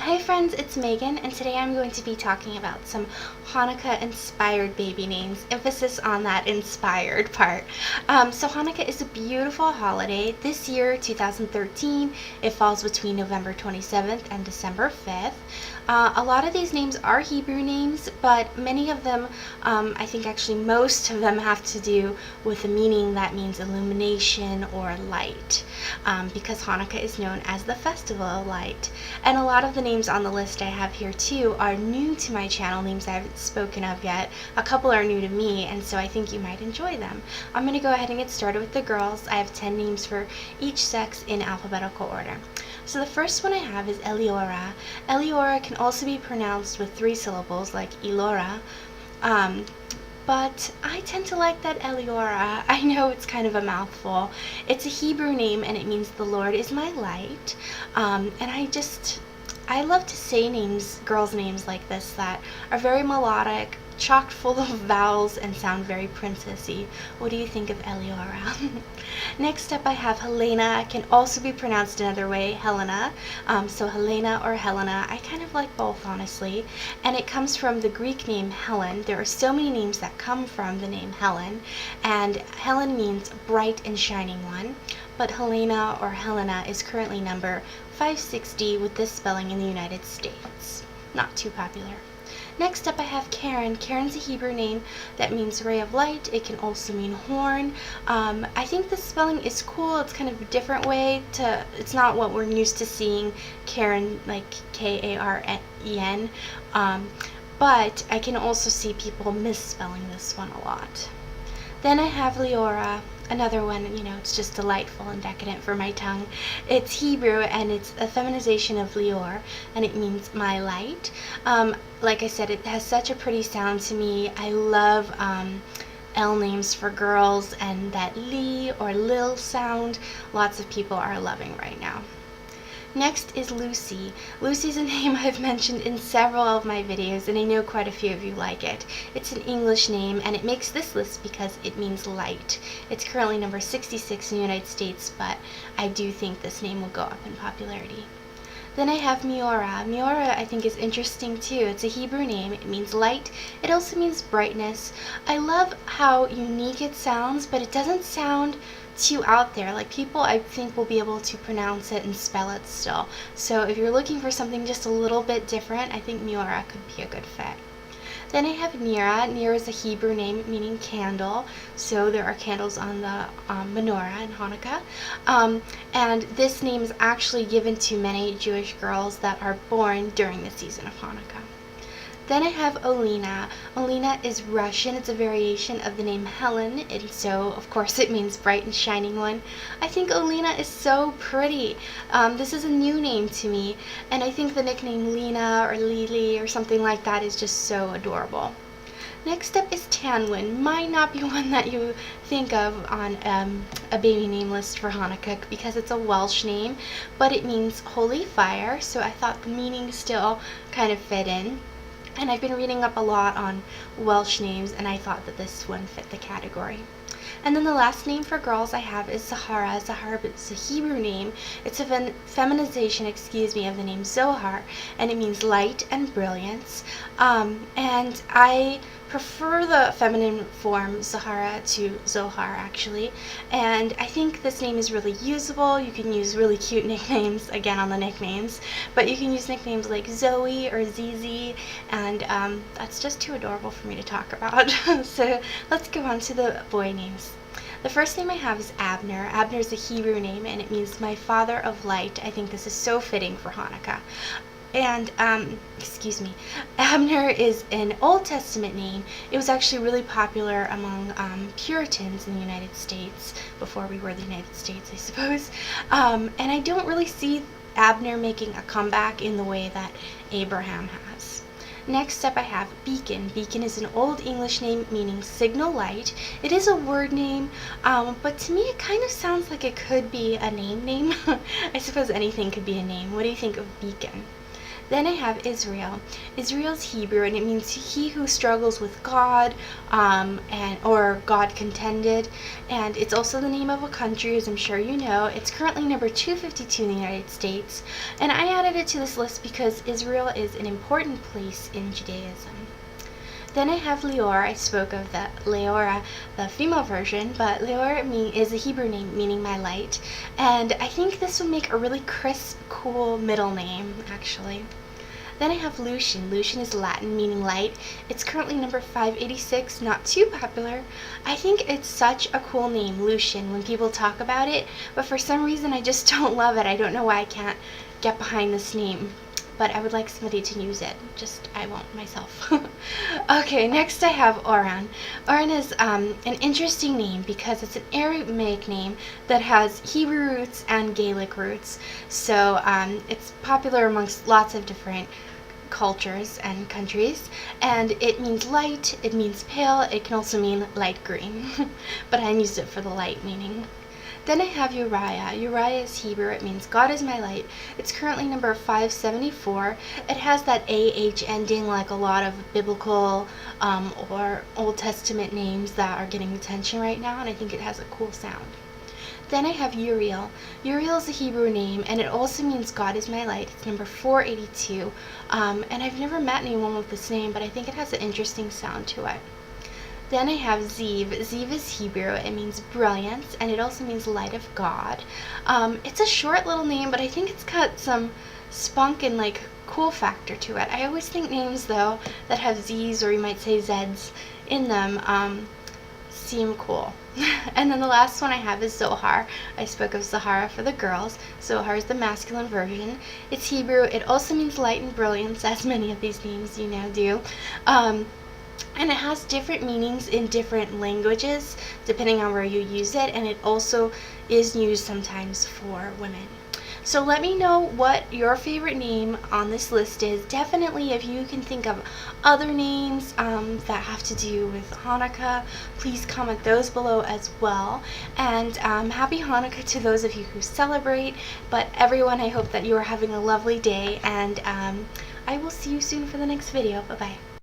Hi friends, it's Megan, and today I'm going to be talking about some Hanukkah-inspired baby names, emphasis on that inspired part. So Hanukkah is a beautiful holiday. This year, 2013, it falls between November 27th and December 5th. A lot of these names are Hebrew names, but many of them, I think actually most of them have to do with a meaning that means illumination or light, because Hanukkah is known as the Festival of Light. And a lot of the names on the list I have here too are new to my channel, names I haven't spoken of yet. A couple are new to me, and so I think you might enjoy them. I'm going to go ahead and get started with the girls. I have 10 names for each sex in alphabetical order. So the first one I have is Eliora. Eliora can also be pronounced with 3 syllables like Eliora, but I tend to like that Eliora. I know it's kind of a mouthful. It's a Hebrew name and it means the Lord is my light. And I love to say names, girls' names like this that are very melodic, chock full of vowels, and sound very princessy. What do you think of Eliora? Next up I have Helena. Can also be pronounced another way, Helena. So Helena or Helena. I kind of like both, honestly. And it comes from the Greek name Helen. There are so many names that come from the name Helen. And Helen means bright and shining one. But Helena or Helena is currently number 560 with this spelling in the United States. Not too popular. Next up I have Keren. Keren's a Hebrew name that means ray of light. It can also mean horn. I think this spelling is cool. It's kind of a different way to, it's not what we're used to seeing Keren like K-A-R-E-N. But I can also see people misspelling this one a lot. Then I have Liora. Another one, it's just delightful and decadent for my tongue. It's Hebrew and it's a feminization of Lior, and it means my light. Like I said, it has such a pretty sound to me. I love L names for girls, and that Li or Lil sound, lots of people are loving right now. Next is Lucy. Lucy's a name I've mentioned in several of my videos, and I know quite a few of you like it. It's an English name, and it makes this list because it means light. It's currently number 66 in the United States, but I do think this name will go up in popularity. Then I have Meora. Meora I think is interesting too. It's a Hebrew name. It means light. It also means brightness. I love how unique it sounds, but it doesn't sound too out there. Like, people I think will be able to pronounce it and spell it still. So if you're looking for something just a little bit different, I think Meora could be a good fit. Then I have Nera. Nera is a Hebrew name meaning candle, so there are candles on the menorah in Hanukkah. And this name is actually given to many Jewish girls that are born during the season of Hanukkah. Then I have Olena. Olena is Russian. It's a variation of the name Helen, and so of course it means bright and shining one. I think Olena is so pretty. This is a new name to me, and I think the nickname Lena or Lily or something like that is just so adorable. Next up is Tanwen. Might not be one that you think of on a baby name list for Hanukkah because it's a Welsh name, but it means holy fire, so I thought the meaning still kind of fit in. And I've been reading up a lot on Welsh names, and I thought that this one fit the category. And then the last name for girls I have is Zahara. Zahara is a Hebrew name. It's a feminization, of the name Zohar, and it means light and brilliance. And I prefer the feminine form Zahara to Zohar, actually. And I think this name is really usable. You can use really cute nicknames, again on the nicknames, but you can use nicknames like Zoe or Zizi, and that's just too adorable for me to talk about. So let's go on to the boy names. The first name I have is Abner. Abner is a Hebrew name, and it means my father of light. I think this is so fitting for Hanukkah. And, Abner is an Old Testament name. It was actually really popular among Puritans in the United States, before we were the United States, I suppose. And I don't really see Abner making a comeback in the way that Abraham has. Next up I have Beacon. Beacon is an Old English name meaning signal light. It is a word name, but to me it kind of sounds like it could be a name. I suppose anything could be a name. What do you think of Beacon? Then I have Israel. Israel's Hebrew, and it means he who struggles with God, or God contended. And it's also the name of a country, as I'm sure you know. It's currently number 252 in the United States. And I added it to this list because Israel is an important place in Judaism. Then I have Lior. I spoke of the Liora, the female version, but Lior is a Hebrew name meaning my light. And I think this would make a really crisp, cool middle name, actually. Then I have Lucian. Lucian is Latin meaning light. It's currently number 586, not too popular. I think it's such a cool name, Lucian, when people talk about it, but for some reason I just don't love it. I don't know why I can't get behind this name. But I would like somebody to use it. Just, I won't myself. Okay, next I have Oran. Oran is an interesting name because it's an Aramaic name that has Hebrew roots and Gaelic roots. So it's popular amongst lots of different cultures and countries, and it means light, it means pale, it can also mean light green. But I used it for the light meaning. Then I have Uriah. Uriah is Hebrew. It means God is my light. It's currently number 574. It has that AH ending like a lot of biblical or Old Testament names that are getting attention right now, and I think it has a cool sound. Then I have Uriel. Uriel is a Hebrew name, and it also means God is my light. It's number 482. And I've never met anyone with this name, but I think it has an interesting sound to it. Then I have Ziv. Ziv is Hebrew. It means brilliance, and it also means light of God. It's a short little name, but I think it's got some spunk and like cool factor to it. I always think names though that have Z's, or you might say Z's, in them seem cool. And then the last one I have is Zohar. I spoke of Zahara for the girls. Zohar is the masculine version. It's Hebrew. It also means light and brilliance, as many of these names you know do. And it has different meanings in different languages depending on where you use it, and it also is used sometimes for women. So let me know what your favorite name on this list is. Definitely, if you can think of other names that have to do with Hanukkah, please comment those below as well. And happy Hanukkah to those of you who celebrate. But everyone, I hope that you are having a lovely day, and I will see you soon for the next video. Bye-bye.